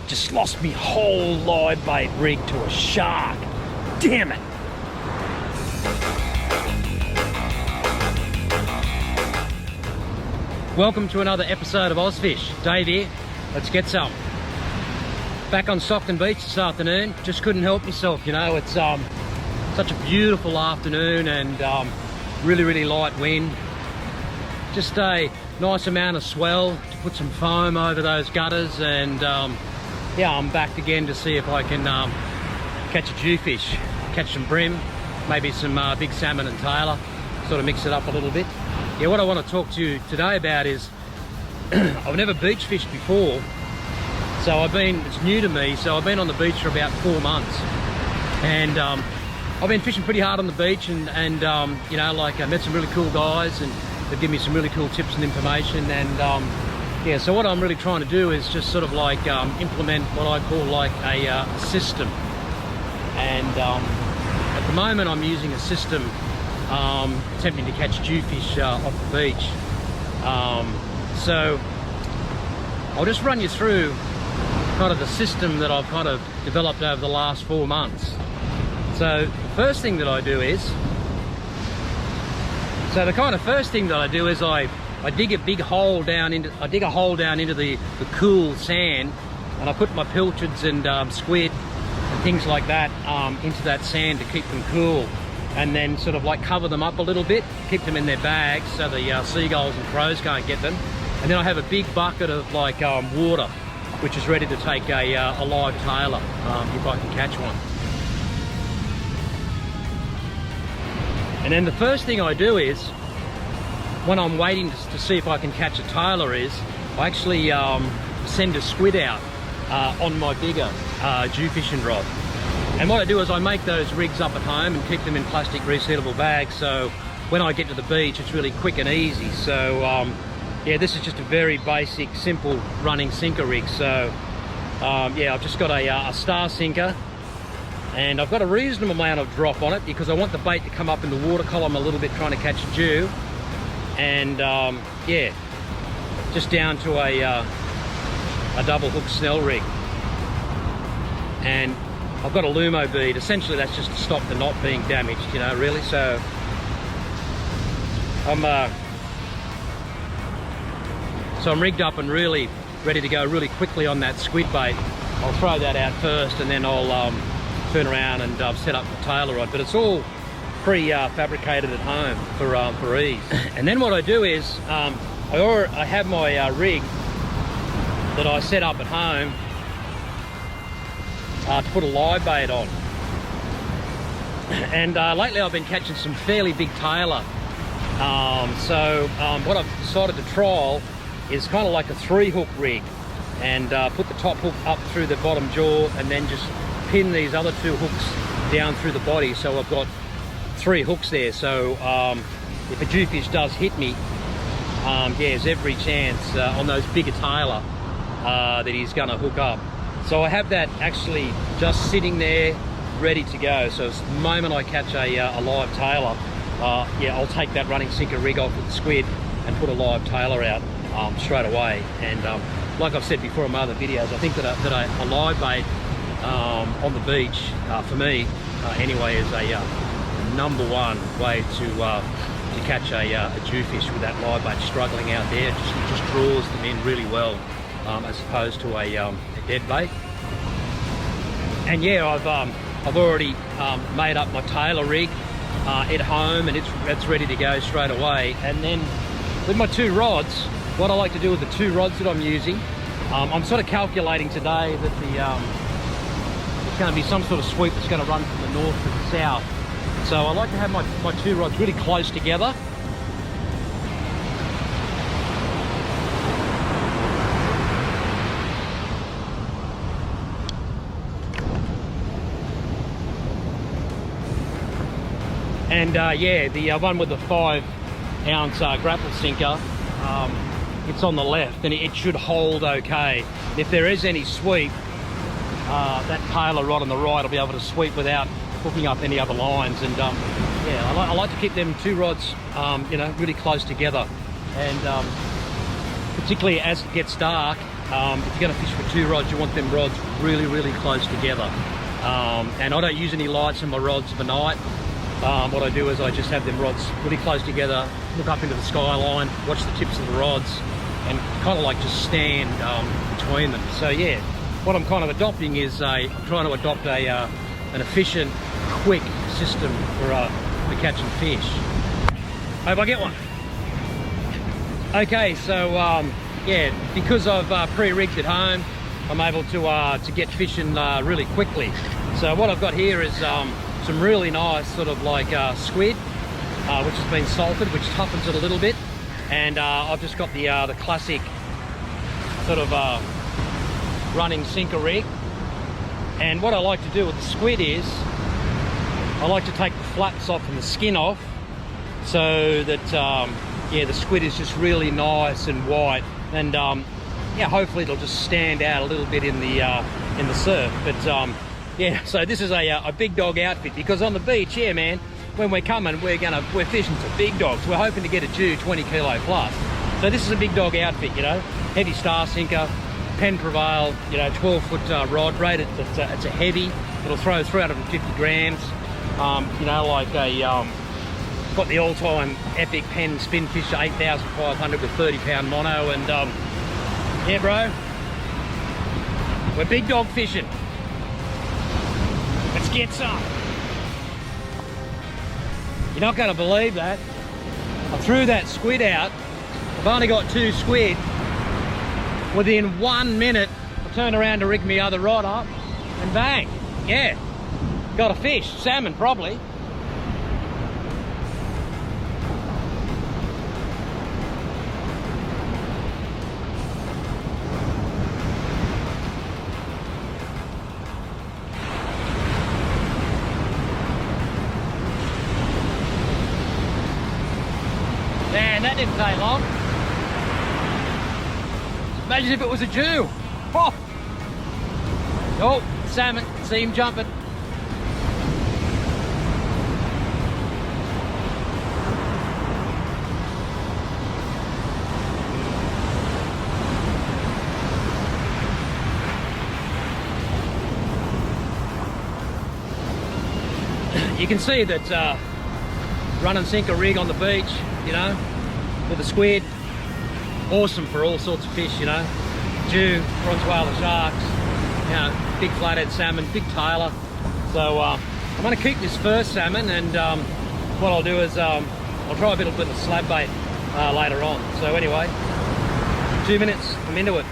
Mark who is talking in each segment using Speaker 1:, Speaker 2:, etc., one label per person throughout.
Speaker 1: Just lost me whole live bait rig to a shark. Damn it. Welcome to another episode of Ozfish. Dave here. Let's get some. Back on Stockton Beach this afternoon. Just couldn't help myself, you know. It's such a beautiful afternoon and really light wind. Just a nice amount of swell to put some foam over those gutters, and yeah, I'm back again to see if I can catch a jewfish, catch some bream, maybe some big salmon and Tailor, sort of mix it up a little bit. Yeah, what I want to talk to you today about is I've never beach fished before, so it's new to me, so I've been on the beach for about 4 months, and I've been fishing pretty hard on the beach, and you know, like I met some really cool guys, and they've given me some really cool tips and information, and yeah, so what I'm really trying to do is just sort of like implement what I call like a system. And at the moment I'm using a system attempting to catch jewfish off the beach. So I'll just run you through kind of the system that I've kind of developed over the last 4 months. So the first thing that I do is, I dig a big hole down into, the cool sand, and I put my pilchards and squid and things like that into that sand to keep them cool, and then sort of like cover them up a little bit, keep them in their bags so the seagulls and crows can't get them. And then I have a big bucket of like water, which is ready to take a live Tailor if I can catch one. And then the first thing I do is, when I'm waiting to see if I can catch a Tailor, is I actually send a squid out on my bigger dew fishing rod. And what I do is I make those rigs up at home and keep them in plastic resealable bags, so when I get to the beach it's really quick and easy. So yeah, this is just a very basic, simple running sinker rig. So yeah, I've just got a star sinker, and I've got a reasonable amount of drop on it because I want the bait to come up in the water column a little bit trying to catch a dew. And yeah, just down to a double hook snell rig, and I've got a lumo bead. Essentially that's just to stop the knot being damaged, you know, really. So I'm rigged up and really ready to go really quickly on that squid bait. I'll throw that out first, and then I'll turn around and set up the Tailor rod, but it's all pre-fabricated at home for ease. And then what I do is I have my rig that I set up at home to put a live bait on. And lately I've been catching some fairly big Tailor. So what I've decided to trial is kind of like a 3-hook rig, and put the top hook up through the bottom jaw, and then just pin these other 2 hooks down through the body. So I've got 3 hooks there. So if a jewfish does hit me, yeah, there's every chance on those bigger Tailor that he's going to hook up. So I have that actually just sitting there ready to go. So the moment I catch a live Tailor, yeah, I'll take that running sinker rig off with the squid and put a live Tailor out straight away. And like I've said before in my other videos, I think that a live bait on the beach, for me anyway, is a #1 way to catch a jewfish with that live bait struggling out there. It just draws them in really well, as opposed to a dead bait. And yeah, I've already made up my Tailor rig at home, and it's ready to go straight away. And then with my 2 rods, what I like to do with the 2 rods that I'm using, I'm sort of calculating today that there's going to be some sort of sweep that's going to run from the north to the south. So I like to have my 2 rods really close together. And yeah, the one with the 5-ounce grapple sinker, it's on the left, and it should hold okay. If there is any sweep, that Tailor rod on the right will be able to sweep without hooking up any other lines. And yeah, I like to keep them 2 rods you know, really close together. And particularly as it gets dark, if you're going to fish for 2 rods, you want them rods really, really close together. And I don't use any lights in my rods for night. What I do is I just have them rods really close together, look up into the skyline, watch the tips of the rods, and kind of like just stand between them. So yeah, what I'm kind of adopting is I'm trying to adopt an efficient, quick system for catching fish. Hope I get one. Okay, so yeah, because I've pre-rigged at home, I'm able to get fishing really quickly. So what I've got here is some really nice sort of like squid, which has been salted, which toughens it a little bit. And I've just got the classic sort of running sinker rig. And what I like to do with the squid is I like to take the flaps off and the skin off, so that yeah, the squid is just really nice and white, and yeah, hopefully it'll just stand out a little bit in the surf. But yeah, so this is a big dog outfit, because on the beach, yeah man, when we're coming, we're fishing for big dogs. We're hoping to get a Jew 20 kilo plus. So this is a big dog outfit, you know, heavy star sinker, Penn Prevail, you know, 12-foot rod rated. It's a heavy. It'll throw 350 grams. You know, like got the all-time epic Penn spin fish 8,500 with 30-pound mono, and yeah, bro, we're big dog fishing. Let's get some. You're not going to believe that. I threw that squid out. I've only got 2 squid. Within 1 minute, I turned around to rig my other rod up, and bang, yeah, got a fish, salmon probably. Man, that didn't take long. Imagine if it was a Jew. Oh, oh, salmon, see him jumping. You can see that run and sink a rig on the beach, you know, with a squid. Awesome for all sorts of fish, you know, Jew, bronze whaler, sharks, you know, big flathead salmon, big Tailor. So I'm going to keep this first salmon, and what I'll do is I'll try a little bit of slab bait later on. So anyway, 2 minutes, I'm into it.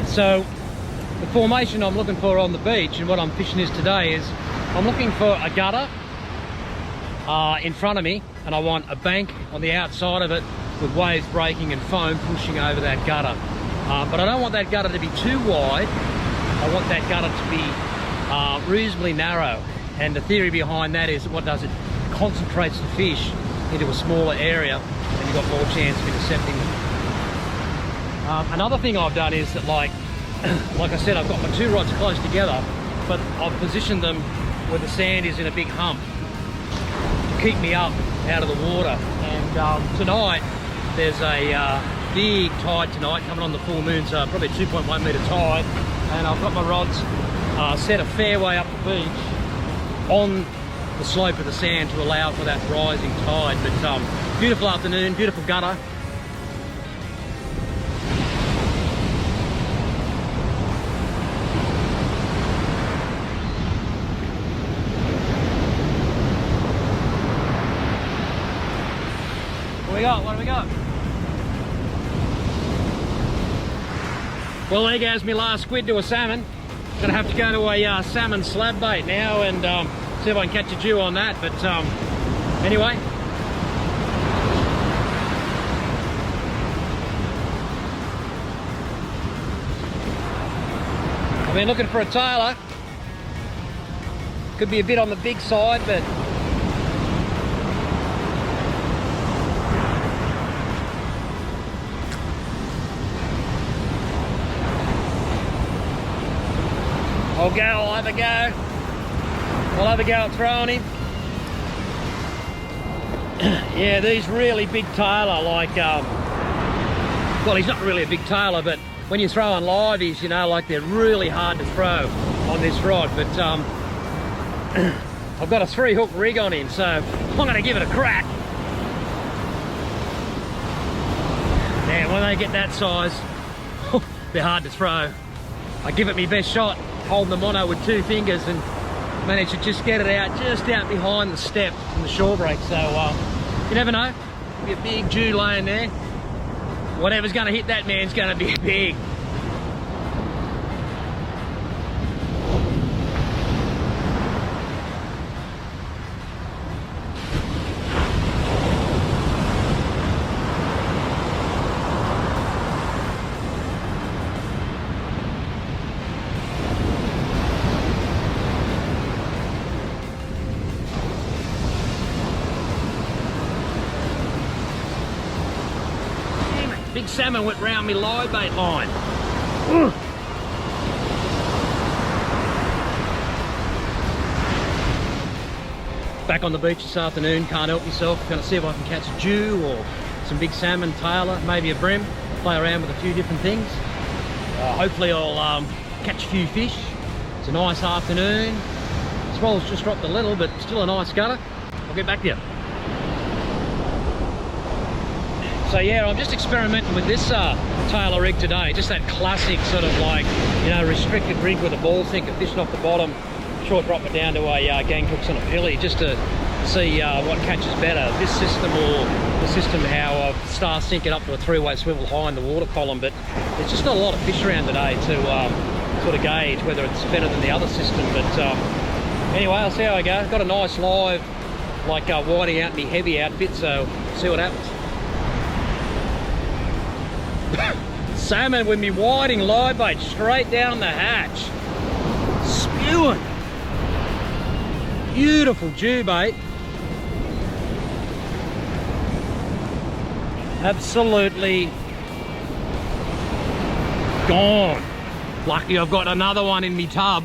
Speaker 1: So the formation I'm looking for on the beach, and what I'm fishing is today, is I'm looking for a gutter in front of me, and I want a bank on the outside of it with waves breaking and foam pushing over that gutter. But I don't want that gutter to be too wide. I want that gutter to be reasonably narrow. And the theory behind that is, what does it? Concentrates the fish into a smaller area, and you've got more chance of intercepting them. Another thing I've done is that, like I said, I've got my 2 rods close together, but I've positioned them where the sand is in a big hump to keep me up out of the water. And tonight, there's a big tide tonight coming on the full moon, so probably 2.1 metre tide, and I've got my rods set a fair way up the beach on the slope of the sand to allow for that rising tide. But beautiful afternoon, beautiful gutter. What do we got? Well, there goes my last squid to a salmon. Gonna have to go to a salmon slab bait now, and see if I can catch a Jew on that. But anyway, I've been looking for a Tailor. Could be a bit on the big side, but I'll have a go. I'll have a go at throwing him. Yeah, these really big Tailor, like well, he's not really a big tailor, but when you throw on liveys, you know, like they're really hard to throw on this rod. But I've got a 3-hook rig on him, so I'm going to give it a crack. Now, when they get that size, they're hard to throw. I give it my best shot, holding the mono with 2 fingers, and managed to just get it out, just out behind the step in the shore break. So you never know, be a big Jew laying there. Whatever's going to hit that man's going to be big. Big salmon went round me live bait line. Ugh. Back on the beach this afternoon, can't help myself. Gonna see if I can catch a Jew or some big salmon, Tailor, maybe a Bream. Play around with a few different things. Hopefully I'll catch a few fish. It's a nice afternoon. Swell's just dropped a little, but still a nice gutter. I'll get back to you. So yeah, I'm just experimenting with this Tailor rig today. Just that classic sort of like, you know, restricted rig with a ball sinker, fishing off the bottom, short drop it down to a gang hooks on a pilly, just to see what catches better, this system or the system how I star sink it up to a 3-way swivel high in the water column. But there's just not a lot of fish around today to sort of gauge whether it's better than the other system. But anyway, I'll see how I go. Got a nice live, like whiting out me heavy outfit, so see what happens. Salmon with me whiting live bait straight down the hatch, spewing. Beautiful Jew bait, absolutely gone. Lucky I've got another one in me tub.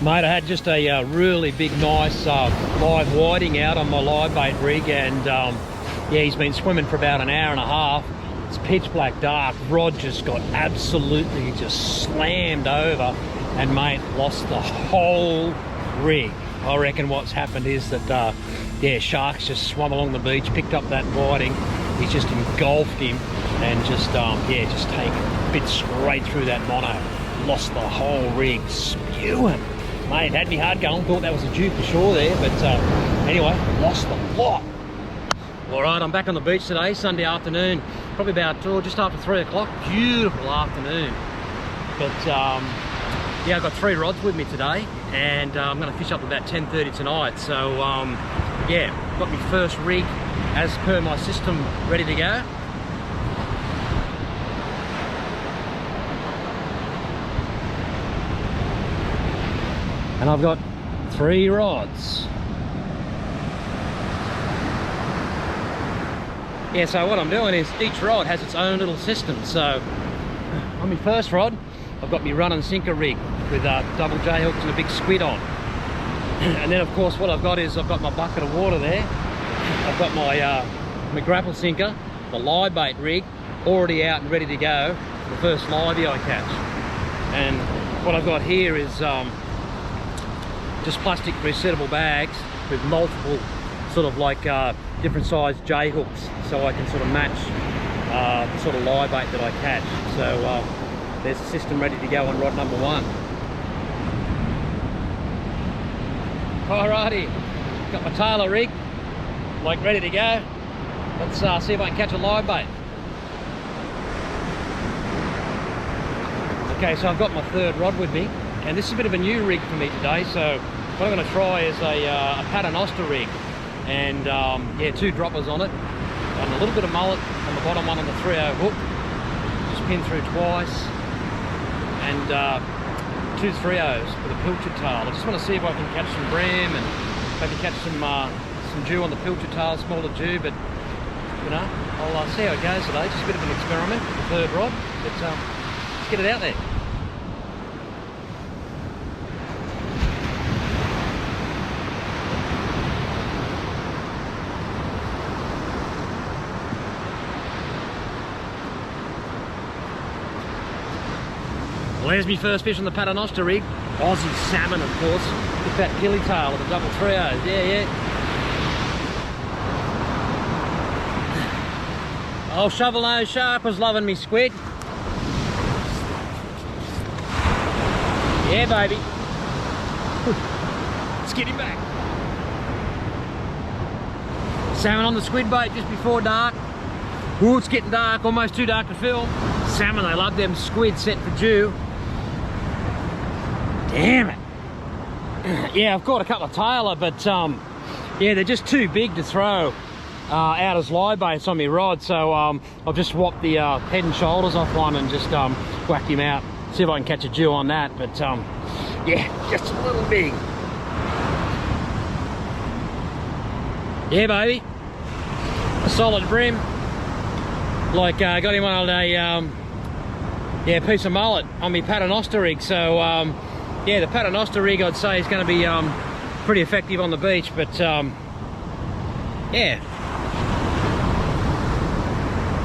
Speaker 1: Mate, I had just a really big, nice live whiting out on my live bait rig, and yeah, he's been swimming for about an hour and a half. It's pitch black dark. Rod just got absolutely just slammed over, and mate, lost the whole rig. I reckon what's happened is that yeah, sharks just swum along the beach, picked up that whiting. He's just engulfed him and just yeah, just taken bit straight through that mono. Lost the whole rig, spewing. Mate, had me hard going, thought that was a Jew for sure there, but anyway, lost the lot. All right, I'm back on the beach today, Sunday afternoon, probably about just after 3 o'clock. Beautiful afternoon. But yeah, I've got 3 rods with me today, and I'm going to fish up about 10:30 tonight. So yeah, got my first rig as per my system ready to go. And I've got 3 rods. Yeah, so what I'm doing is each rod has its own little system. So on my first rod, I've got my run and sinker rig with double J hooks and a big squid on. And then of course what I've got is I've got my bucket of water there. I've got my grapple sinker, the live bait rig, already out and ready to go for the first livey I catch. And what I've got here is just plastic resettable bags with multiple sort of like different sized J hooks, so I can sort of match the sort of live bait that I catch. So there's a system ready to go on rod number 1. Alrighty, got my Tailor rig like ready to go. Let's see if I can catch a live bait. Okay, so I've got my 3rd rod with me, and this is a bit of a new rig for me today. So what I'm going to try is a Paternoster rig, and yeah, 2 droppers on it, and a little bit of mullet on the bottom one on the 3/0 hook, just pin through twice, and 2 3/0s with a pilchard tail. I just want to see if I can catch some Bream and maybe catch some Jew on the pilchard tail, smaller Jew. But you know, I'll see how it goes today. Just a bit of an experiment with the 3rd rod, but let's get it out there. There's my first fish on the Paternoster rig. Aussie salmon, of course. With that gilly tail with the double 3Os. Yeah. Old shovel nose shark was loving me squid. Yeah, baby. Let's get him back. Salmon on the squid bait just before dark. Ooh, it's getting dark, almost too dark to film. Salmon, they love them squid set for dew. Damn it. Yeah, I've caught a couple of Tailor, but yeah, they're just too big to throw out as live baits on my rod. So I've just swapped the head and shoulders off one and just whacked him out. See if I can catch a dew on that, but yeah, just a little big. Yeah, baby. A solid bream. Like, got him on a yeah, piece of mullet on my Paternoster rig. So yeah, the Paternoster rig I'd say is going to be pretty effective on the beach, but yeah,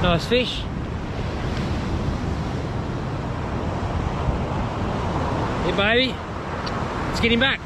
Speaker 1: nice fish. Yeah, baby, let's get him back.